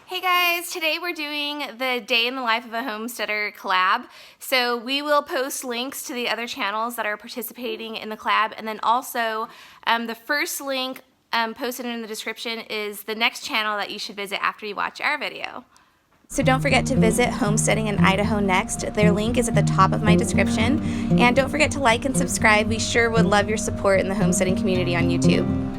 Hey guys, today we're doing the day in the life of a homesteader collab. So we will post links to the other channels that are participating in the collab, and then also the first link posted in the description is the next channel that you should visit after you watch our video. So don't forget to visit Homesteading in Idaho next. Their link is at the top of my description. And don't forget to like and subscribe. We sure would love your support in the homesteading community on YouTube.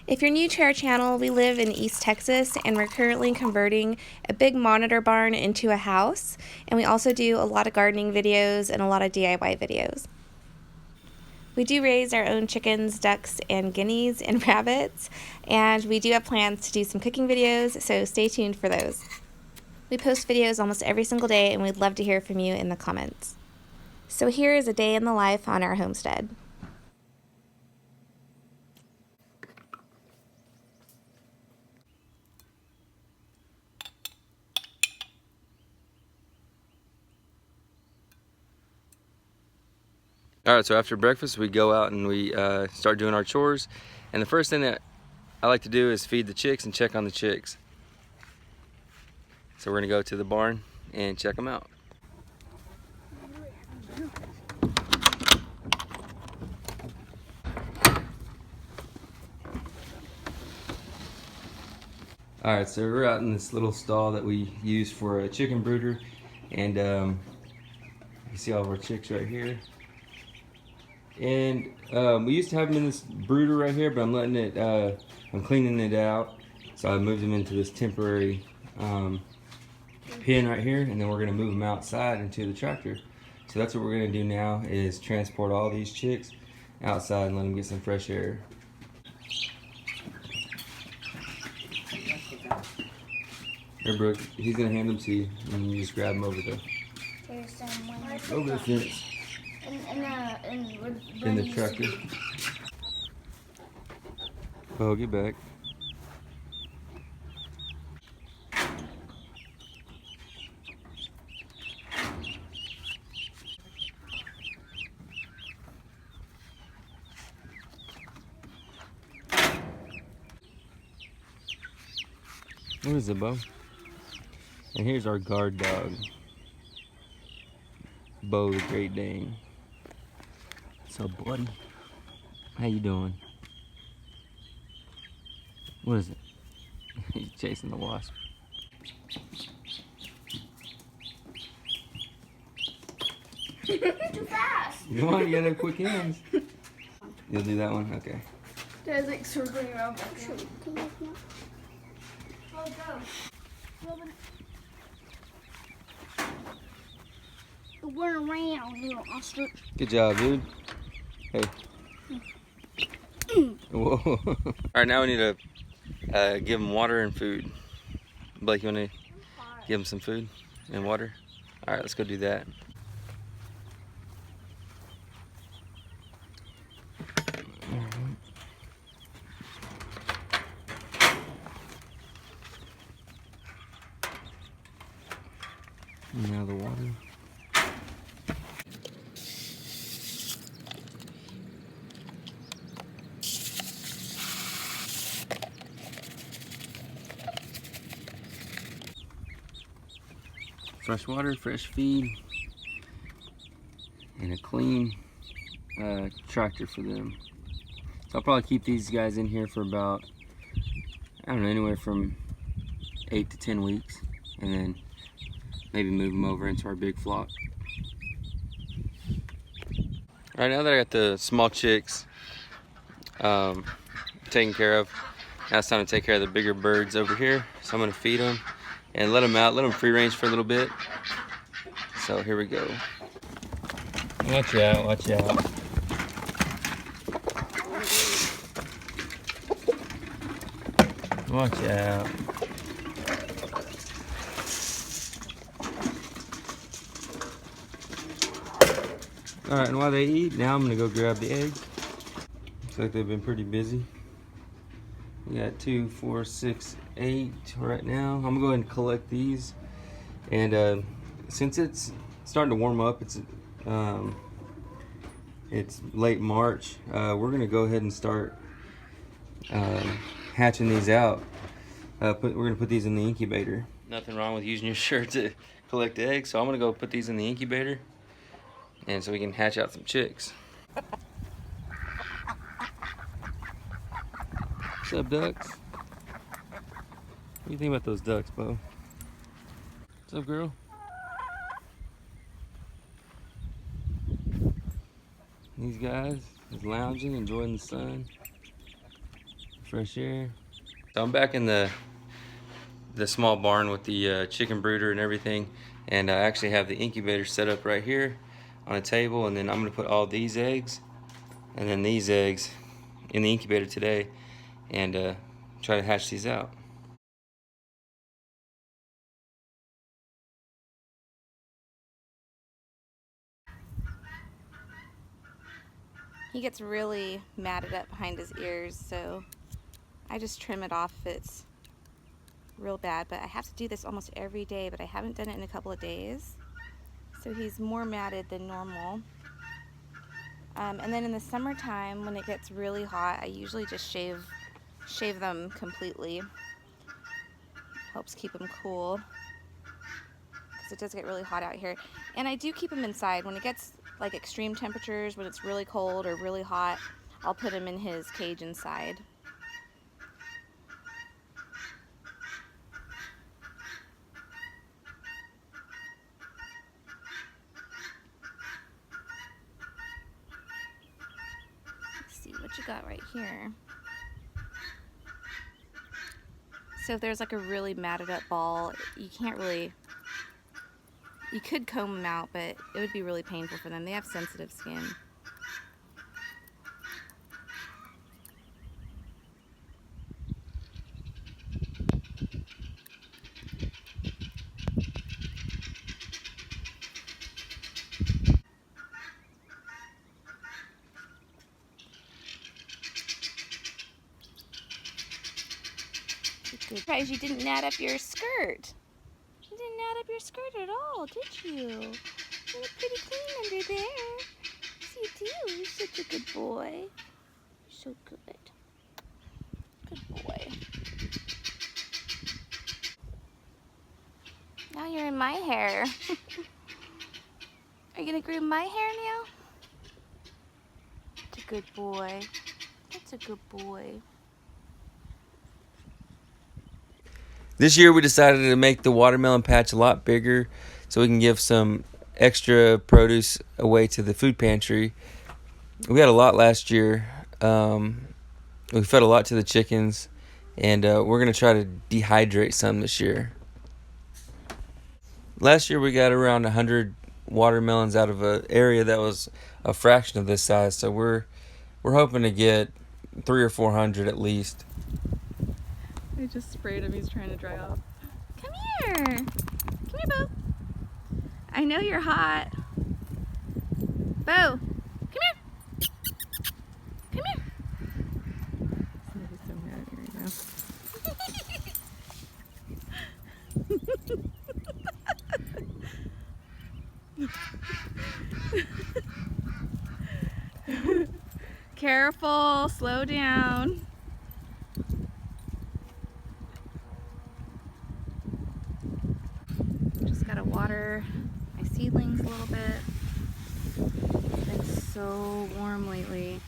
If you're new to our channel, we live in East Texas and we're currently converting a big monitor barn into a house. And we also do a lot of gardening videos and a lot of DIY videos. We do raise our own chickens, ducks, and guineas and rabbits. And we do have plans to do some cooking videos, so stay tuned for those. We post videos almost every single day and we'd love to hear from you in the comments. So here is a day in the life on our homestead. Alright, so after breakfast we go out and we start doing our chores, and the first thing that I like to do is feed the chicks and check on the chicks. So we're going to go to the barn and check them out. Alright, so we're out in this little stall that we use for a chicken brooder, and you see all of our chicks right here. And we used to have them in this brooder right here, but I'm letting it, I'm cleaning it out. So I moved them into this temporary pen right here, and then we're gonna move them outside into the tractor. So that's what we're gonna do now, is transport all these chicks outside and let them get some fresh air. Here, Brooke, he's gonna hand them to you, and you just grab them over the fence. In the tractor. Oh, get back. What is it, Bo? And here's our guard dog, Bo the Great Dane. So, buddy, how you doing? What is it? He's chasing the wasp. Too fast. Come on, you gotta have quick hands. You'll do that one? Okay. Dad's like circling around. Oh, go. We're around, little ostrich. Good job, dude. Hey. Whoa. Alright, now we need to give them water and food. Blake, you want to give them some food and water? Alright, let's go do that. Now the water. Fresh water, fresh feed, and a clean tractor for them. So I'll probably keep these guys in here for about, I don't know, anywhere from 8 to 10 weeks, and then maybe move them over into our big flock. Alright, now that I got the small chicks taken care of, now it's time to take care of the bigger birds over here. So I'm going to feed them and let them out, let them free range for a little bit. So here we go. Watch out, watch out. Watch out. Alright, and while they eat, now I'm gonna go grab the eggs. Looks like they've been pretty busy. We got 2, 4, 6, 8 right now. I'm gonna go ahead and collect these. And since it's starting to warm up, it's late March, we're gonna go ahead and start hatching these out. we're gonna put these in the incubator. Nothing wrong with using your shirt to collect eggs, so I'm gonna go put these in the incubator, and so we can hatch out some chicks. What's up, ducks? What do you think about those ducks, Bo? What's up, girl? These guys is lounging, enjoying the sun, fresh air. So I'm back in the small barn with the chicken brooder and everything, and I actually have the incubator set up right here on a table, and then I'm gonna put all these eggs and then these eggs in the incubator today, and try to hatch these out. He gets really matted up behind his ears, so I just trim it off if it's real bad. But I have to do this almost every day, but I haven't done it in a couple of days. So he's more matted than normal. And then in the summertime, when it gets really hot, I usually just shave them completely. Helps keep them cool, because it does get really hot out here. And I do keep them inside. When it gets like extreme temperatures, when it's really cold or really hot, I'll put him in his cage inside. Let's see what you got right here. So if there's like a really matted up ball, you can't really, you could comb them out, but it would be really painful for them. They have sensitive skin. Surprised you didn't knot up your skirt. You didn't knot up your skirt at all, did you? You look pretty clean under there. Yes, you do. You're such a good boy. You're so good. Good boy. Now you're in my hair. Are you gonna groom my hair now? That's a good boy. That's a good boy. This year we decided to make the watermelon patch a lot bigger so we can give some extra produce away to the food pantry. We had a lot last year. We fed a lot to the chickens, and we're going to try to dehydrate some this year. Last year we got around 100 watermelons out of an area that was a fraction of this size, so we're hoping to get 300 or 400 at least. I just sprayed him. He's trying to dry off. Come here. Come here, Bo. I know you're hot. Bo, come here. Come here. He's so mad at me right now. Careful. Slow down. Gotta water my seedlings a little bit. It's been so warm lately.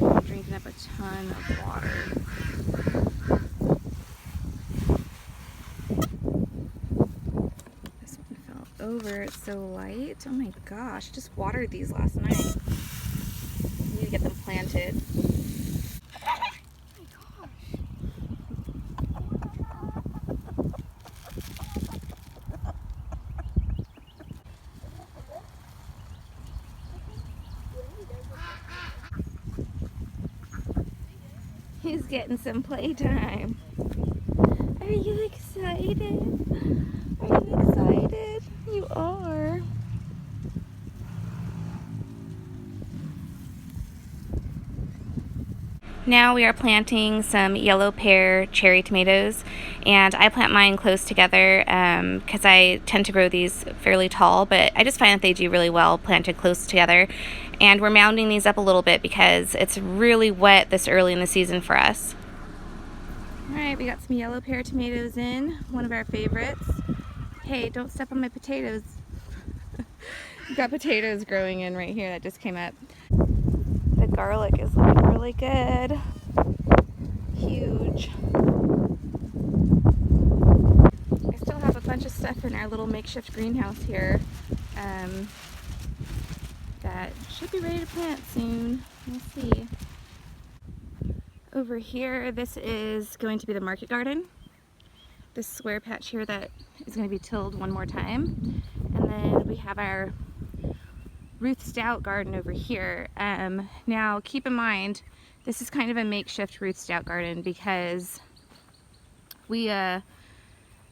I'm drinking up a ton of water. This one fell over. It's so light. Oh my gosh. Just watered these last night. I need to get them planted. He's getting some playtime. Are you excited? Are you excited? You are. Now we are planting some yellow pear cherry tomatoes, and I plant mine close together because I tend to grow these fairly tall, but I just find that they do really well planted close together. And we're mounding these up a little bit because it's really wet this early in the season for us. Alright, we got some yellow pear tomatoes in, one of our favorites. Hey, don't step on my potatoes. We've got potatoes growing in right here that just came up. The garlic is looking really good. Huge. I still have a bunch of stuff in our little makeshift greenhouse here that should be ready to plant soon. We'll see. Over here, this is going to be the market garden. This square patch here that is going to be tilled one more time. And then we have our Ruth Stout garden over here. Now keep in mind, this is kind of a makeshift Ruth Stout garden because we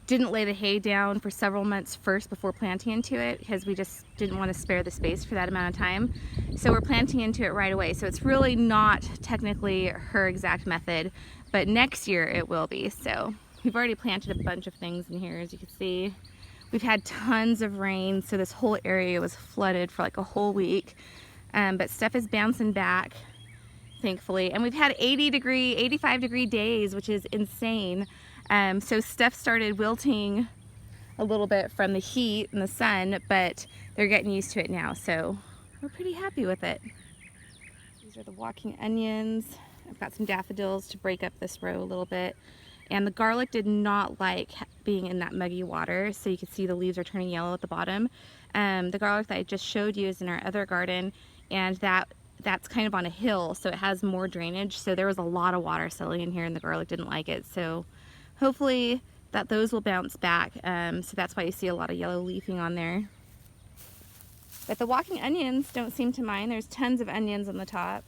didn't lay the hay down for several months first before planting into it because we just didn't want to spare the space for that amount of time. So we're planting into it right away. So it's really not technically her exact method, but next year it will be. So we've already planted a bunch of things in here, as you can see. We've had tons of rain, so this whole area was flooded for like a whole week. But stuff is bouncing back, thankfully. And we've had 80-degree, 85-degree days, which is insane. So stuff started wilting a little bit from the heat and the sun, but they're getting used to it now, so we're pretty happy with it. These are the walking onions. I've got some daffodils to break up this row a little bit. And the garlic did not like being in that muggy water, so you can see the leaves are turning yellow at the bottom. The garlic that I just showed you is in our other garden, and that's kind of on a hill, so it has more drainage, so there was a lot of water settling in here and the garlic didn't like it. So hopefully those will bounce back, so that's why you see a lot of yellow leafing on there. But the walking onions don't seem to mind. There's tons of onions on the top.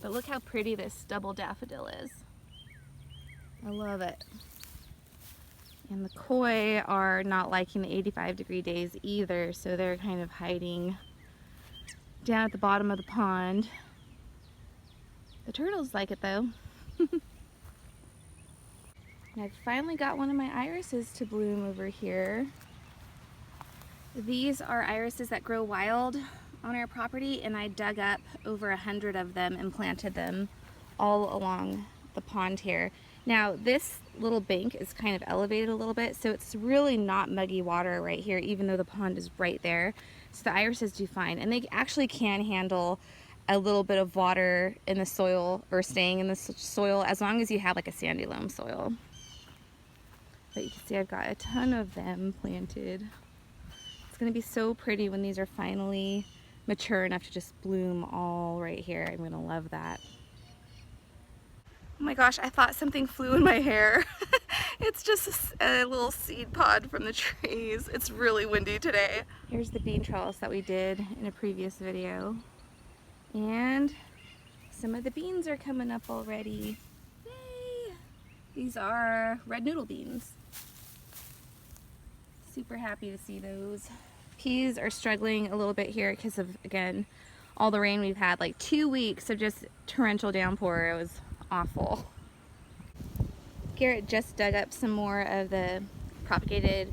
But look how pretty this double daffodil is. I love it. And the koi are not liking the 85-degree days either, so they're kind of hiding down at the bottom of the pond. The turtles like it though. And I've finally got one of my irises to bloom over here. These are irises that grow wild on our property, and I dug up over 100 of them and planted them all along the pond here. Now this little bank is kind of elevated a little bit, so it's really not muggy water right here, even though the pond is right there. So the irises do fine, and they actually can handle a little bit of water in the soil or staying in the soil as long as you have like a sandy loam soil. But you can see I've got a ton of them planted. It's going to be so pretty when these are finally mature enough to just bloom all right here. I'm going to love that. Oh my gosh, I thought something flew in my hair. It's just a little seed pod from the trees. It's really windy today. Here's the bean trellis that we did in a previous video. And some of the beans are coming up already. Yay! These are red noodle beans. Super happy to see those. Peas are struggling a little bit here because of, again, all the rain we've had. Like 2 weeks of just torrential downpour. It was awful. Garrett just dug up some more of the propagated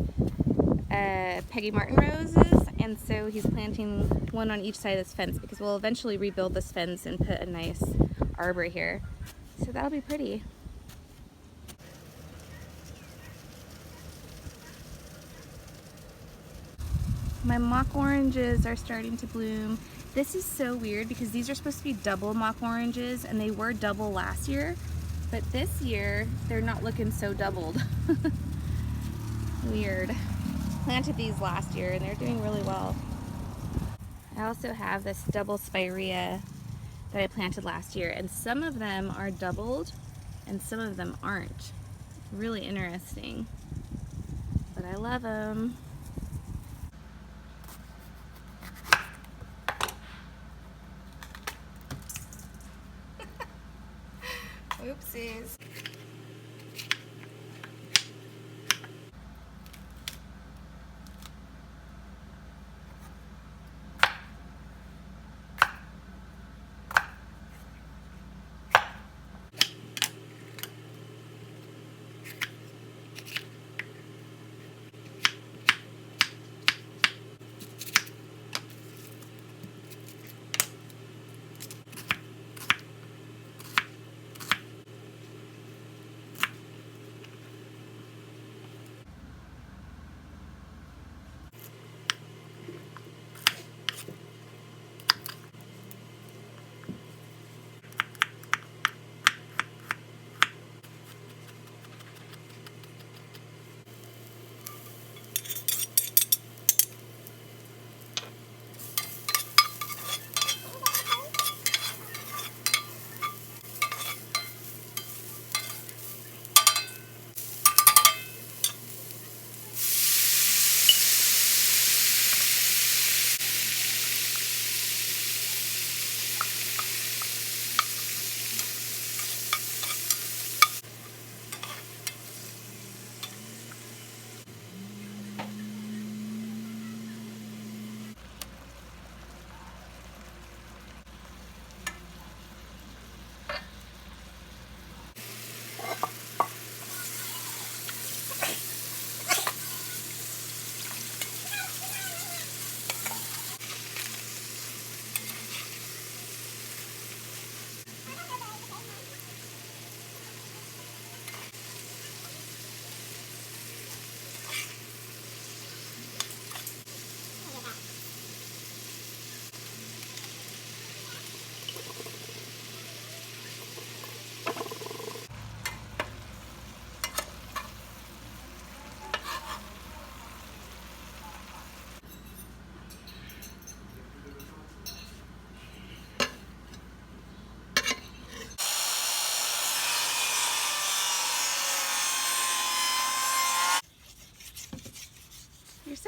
Peggy Martin roses, and so he's planting one on each side of this fence because we'll eventually rebuild this fence and put a nice arbor here. So that'll be pretty. My mock oranges are starting to bloom. This is so weird because these are supposed to be double mock oranges, and they were double last year, but this year they're not looking so doubled. Weird. Planted these last year and they're doing really well. I also have this double spirea that I planted last year, and some of them are doubled and some of them aren't. Really interesting, but I love them. Oopsies.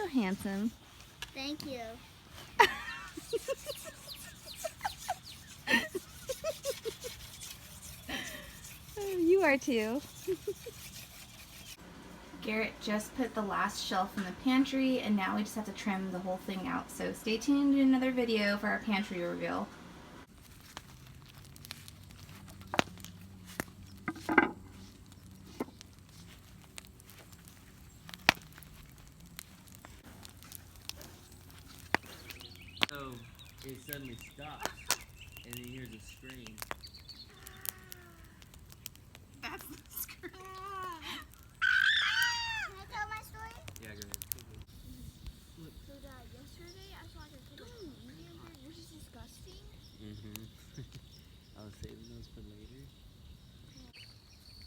so handsome. Thank you. You are too. Garrett just put the last shelf in the pantry, and now we just have to trim the whole thing out. So stay tuned to another video for our pantry reveal. So it suddenly stops, and then you hear the scream. That's the scream. Can I tell my story? Yeah, go ahead. So, Dad, yesterday I saw like a kid with medium bird, which is disgusting. I'll save those for later.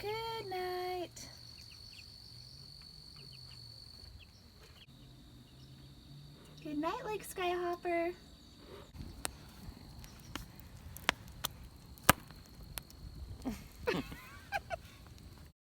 Good night. Good night, Lake Skyhopper.